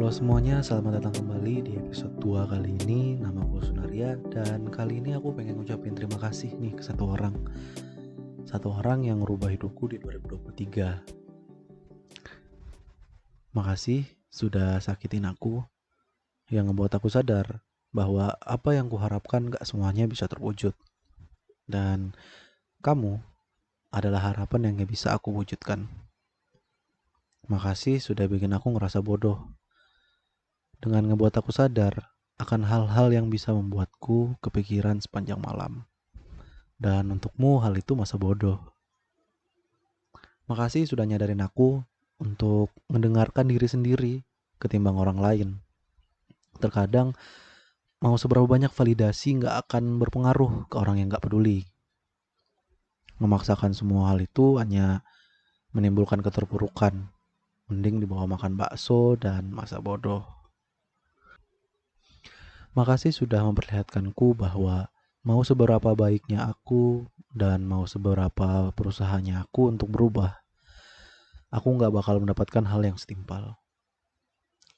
Halo semuanya, selamat datang kembali di episode 2 kali ini. Nama gue Sunaria dan kali ini aku pengen ngucapin terima kasih nih ke satu orang. Satu orang yang merubah hidupku di 2023. Makasih sudah sakitin aku, yang ngebuat aku sadar bahwa apa yang kuharapkan gak semuanya bisa terwujud. Dan kamu adalah harapan yang gak bisa aku wujudkan. Makasih sudah bikin aku ngerasa bodoh, dengan ngebuat aku sadar akan hal-hal yang bisa membuatku kepikiran sepanjang malam. Dan untukmu hal itu masa bodoh. Makasih sudah nyadarin aku untuk mendengarkan diri sendiri ketimbang orang lain. Terkadang mau seberapa banyak validasi gak akan berpengaruh ke orang yang gak peduli. Memaksakan semua hal itu hanya menimbulkan keterpurukan. Mending dibawa makan bakso dan masa bodoh. Makasih sudah memperlihatkanku bahwa mau seberapa baiknya aku dan mau seberapa berusahanya aku untuk berubah, aku gak bakal mendapatkan hal yang setimpal.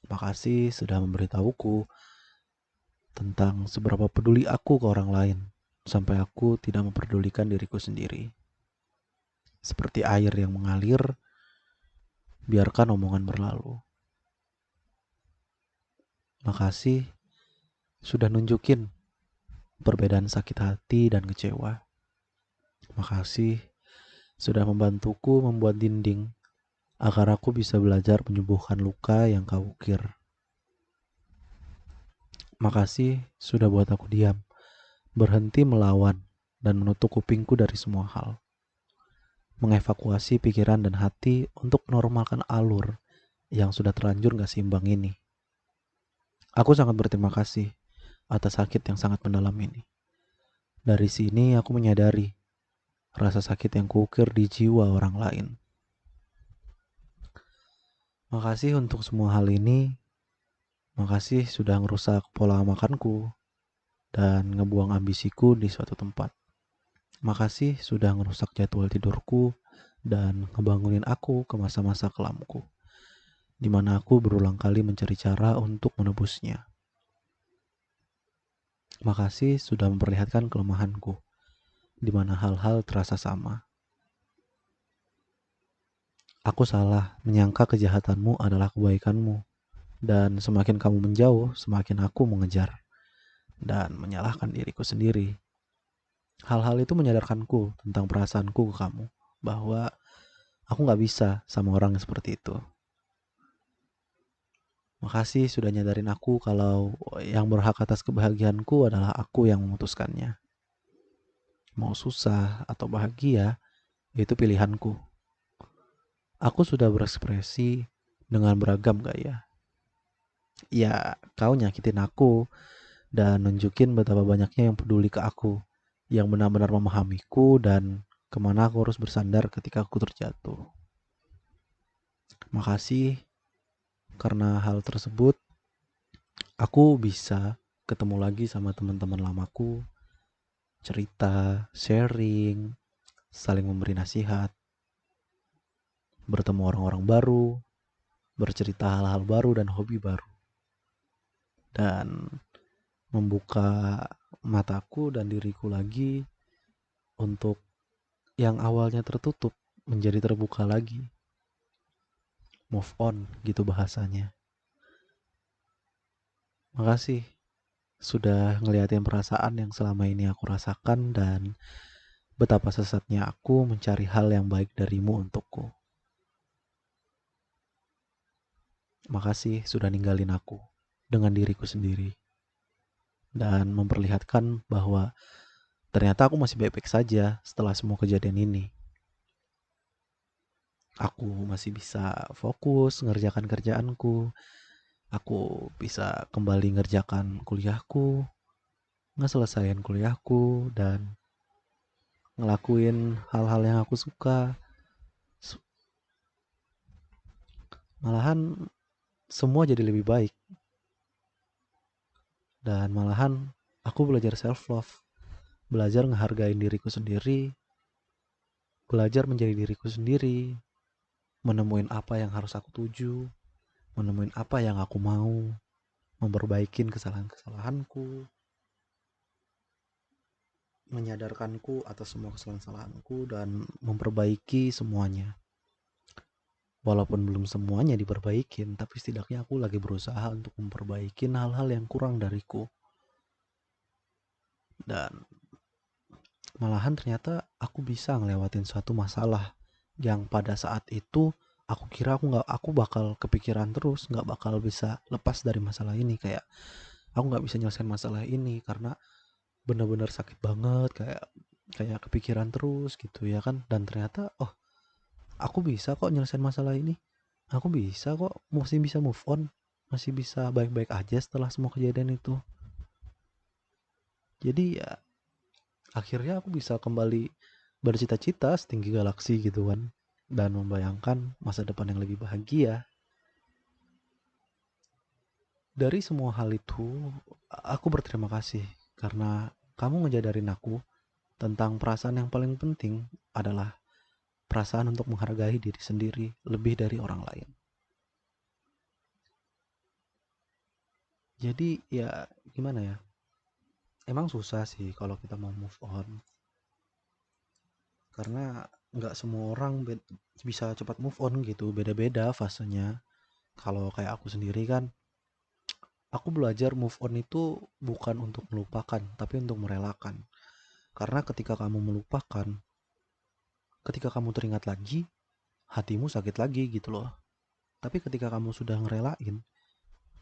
Makasih sudah memberitahuku tentang seberapa peduli aku ke orang lain, sampai aku tidak memperdulikan diriku sendiri. Seperti air yang mengalir, biarkan omongan berlalu. Makasih sudah nunjukin perbedaan sakit hati dan kecewa. Makasih sudah membantuku membuat dinding agar aku bisa belajar menyembuhkan luka yang kau ukir. Makasih sudah buat aku diam, berhenti melawan, dan menutup kupingku dari semua hal. Mengevakuasi pikiran dan hati untuk menormalkan alur yang sudah terlanjur gak seimbang ini. Aku sangat berterima kasih atas sakit yang sangat mendalam ini. Dari sini aku menyadari rasa sakit yang kuukir di jiwa orang lain. Makasih untuk semua hal ini. Makasih sudah ngerusak pola makanku dan ngebuang ambisiku di suatu tempat. Makasih sudah ngerusak jadwal tidurku dan ngebangunin aku ke masa-masa kelamku, di mana aku berulang kali mencari cara untuk menebusnya. Makasih sudah memperlihatkan kelemahanku, di mana hal-hal terasa sama. Aku salah menyangka kejahatanmu adalah kebaikanmu, dan semakin kamu menjauh, semakin aku mengejar dan menyalahkan diriku sendiri. Hal-hal itu menyadarkanku tentang perasaanku ke kamu, bahwa aku gak bisa sama orang yang seperti itu. Makasih sudah nyadarin aku kalau yang berhak atas kebahagiaanku adalah aku yang memutuskannya. Mau susah atau bahagia, itu pilihanku. Aku sudah berekspresi dengan beragam gaya. Ya, kau nyakitin aku dan nunjukin betapa banyaknya yang peduli ke aku, yang benar-benar memahamiku dan kemana aku harus bersandar ketika aku terjatuh. Makasih karena hal tersebut aku bisa ketemu lagi sama teman-teman lamaku, cerita, sharing, saling memberi nasihat, bertemu orang-orang baru, bercerita hal-hal baru dan hobi baru, dan membuka mataku dan diriku lagi untuk yang awalnya tertutup menjadi terbuka lagi. Move on gitu bahasanya. Makasih sudah ngeliatin perasaan yang selama ini aku rasakan dan betapa sesatnya aku mencari hal yang baik darimu untukku. Makasih sudah ninggalin aku dengan diriku sendiri dan memperlihatkan bahwa ternyata aku masih baik-baik saja setelah semua kejadian ini. Aku masih bisa fokus ngerjakan kerjaanku. Aku bisa kembali ngerjakan kuliahku, ngeselesaiin kuliahku, dan ngelakuin hal-hal yang aku suka. Malahan semua jadi lebih baik. Dan malahan aku belajar self-love, belajar ngehargain diriku sendiri, belajar menjadi diriku sendiri, menemuin apa yang harus aku tuju, menemuin apa yang aku mau, memperbaikin kesalahan-kesalahanku, menyadarkanku atas semua kesalahan-kesalahanku dan memperbaiki semuanya. Walaupun belum semuanya diperbaikin, tapi setidaknya aku lagi berusaha untuk memperbaiki hal-hal yang kurang dariku. Dan malahan ternyata aku bisa ngelewatin suatu masalah yang pada saat itu aku kira aku bakal kepikiran terus, nggak bakal bisa lepas dari masalah ini. Kayak aku nggak bisa nyelesain masalah ini karena benar-benar sakit banget, kayak kayak kepikiran terus gitu ya kan. Dan ternyata aku bisa kok nyelesain masalah ini, aku bisa kok, masih bisa move on, masih bisa baik-baik aja setelah semua kejadian itu. Jadi ya akhirnya aku bisa kembali bercita-cita setinggi galaksi gitu kan, dan membayangkan masa depan yang lebih bahagia. Dari semua hal itu aku berterima kasih karena kamu ngejadarin aku tentang perasaan yang paling penting adalah perasaan untuk menghargai diri sendiri lebih dari orang lain. Jadi ya gimana ya, emang susah sih kalau kita mau move on, karena nggak semua orang bisa cepat move on gitu, beda-beda fasenya. Kalau kayak aku sendiri kan, aku belajar move on itu bukan untuk melupakan, tapi untuk merelakan. Karena ketika kamu melupakan, ketika kamu teringat lagi, hatimu sakit lagi gitu loh. Tapi ketika kamu sudah ngerelain,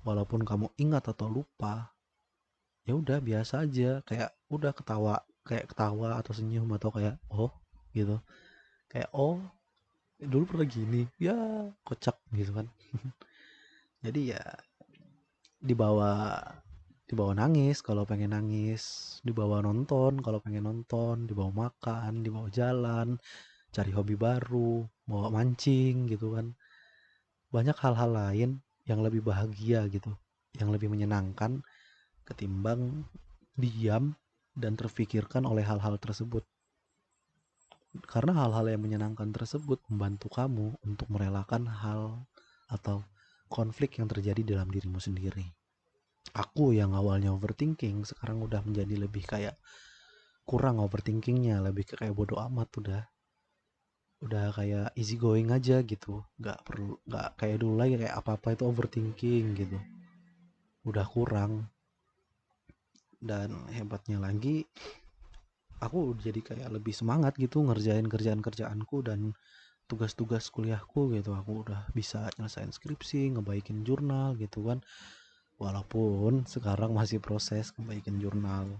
walaupun kamu ingat atau lupa, ya udah biasa aja, kayak udah ketawa, kayak ketawa atau senyum atau kayak oh gitu, kayak oh dulu pernah gini ya, kocak gitu kan. Jadi ya dibawa dibawa nangis kalau pengen nangis, dibawa nonton kalau pengen nonton, dibawa makan, dibawa jalan, cari hobi baru, bawa mancing gitu kan. Banyak hal-hal lain yang lebih bahagia gitu, yang lebih menyenangkan ketimbang diam dan terfikirkan oleh hal-hal tersebut. Karena hal-hal yang menyenangkan tersebut membantu kamu untuk merelakan hal atau konflik yang terjadi dalam dirimu sendiri. Aku yang awalnya overthinking sekarang udah menjadi lebih kayak kurang overthinkingnya, lebih kayak bodo amat, udah kayak easy going aja gitu, nggak kayak dulu lagi kayak apa-apa itu overthinking gitu, udah kurang. Dan hebatnya lagi aku jadi kayak lebih semangat gitu ngerjain kerjaan-kerjaanku dan tugas-tugas kuliahku gitu. Aku udah bisa nyelesain skripsi, ngebaikin jurnal gitu kan, walaupun sekarang masih proses ngebaikin jurnal.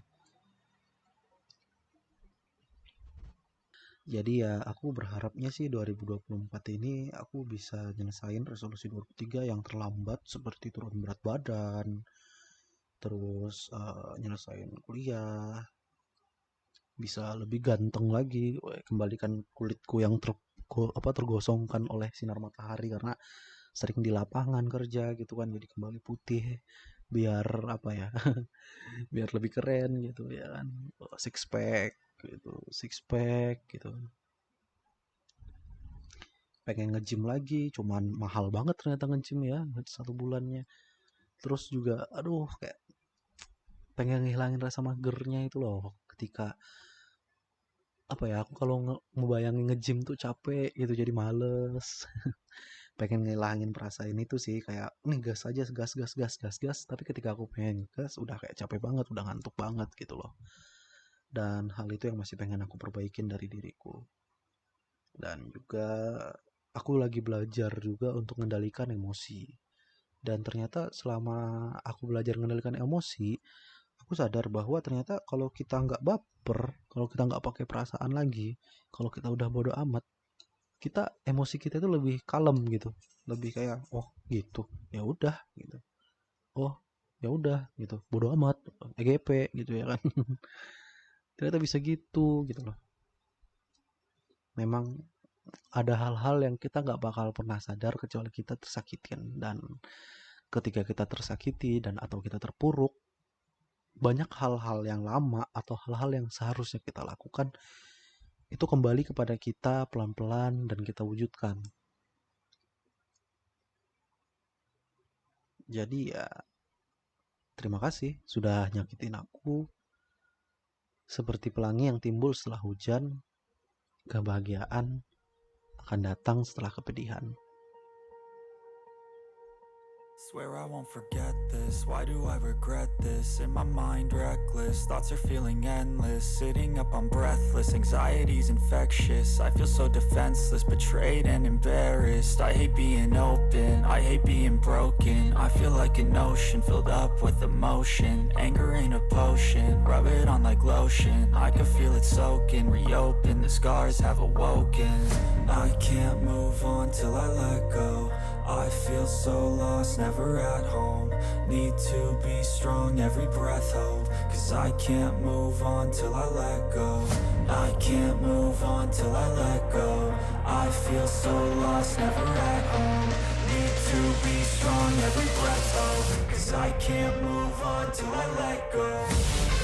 Jadi ya aku berharapnya sih 2024 ini aku bisa nyelesain resolusi 2023 yang terlambat, seperti turun berat badan, terus nyelesain kuliah, bisa lebih ganteng lagi, kembalikan kulitku yang tergosongkan oleh sinar matahari karena sering di lapangan kerja gitu kan, jadi kembali putih, biar apa ya, biar lebih keren gitu ya kan. Six pack gitu, six pack gitu. Pengen nge-gym lagi, cuman mahal banget ternyata nge-gym ya 1 bulannya. Terus juga aduh kayak pengen ngilangin rasa magernya itu loh, ketika apa ya, aku kalau ngebayangin nge-gym tuh capek gitu, jadi males. Pengen ngilangin perasaan itu sih, kayak nih gas aja, gas gas gas gas gas, tapi ketika aku pengen gas udah kayak capek banget, udah ngantuk banget gitu loh. Dan hal itu yang masih pengen aku perbaikin dari diriku. Dan juga aku lagi belajar juga untuk mengendalikan emosi. Dan ternyata selama aku belajar mengendalikan emosi, aku sadar bahwa ternyata kalau kita nggak baper, kalau kita nggak pakai perasaan lagi, kalau kita udah bodo amat, kita emosi kita itu lebih kalem gitu, lebih kayak oh gitu, ya udah gitu, oh ya udah gitu, bodo amat, EGP gitu ya kan. Ternyata bisa gitu loh. Memang ada hal-hal yang kita nggak bakal pernah sadar kecuali kita tersakitin, dan ketika kita tersakiti dan atau kita terpuruk, banyak hal-hal yang lama atau hal-hal yang seharusnya kita lakukan itu kembali kepada kita pelan-pelan dan kita wujudkan. Jadi ya terima kasih sudah nyakitin aku. Seperti pelangi yang timbul setelah hujan, kebahagiaan akan datang setelah kepedihan. Swear I won't forget this, why do I regret this? In my mind reckless, thoughts are feeling endless. Sitting up I'm breathless, anxiety's infectious. I feel so defenseless, betrayed and embarrassed. I hate being open, I hate being broken. I feel like an ocean filled up with emotion. Anger ain't a potion, rub it on like lotion. I can feel it soaking, reopen, the scars have awoken. I can't move on till I let go. I feel so lost, never at home. Need to be strong, every breath hold. Cause I can't move on till I let go. I can't move on till I let go. I feel so lost, never at home. Need to be strong, every breath hold. Cause I can't move on till I let go.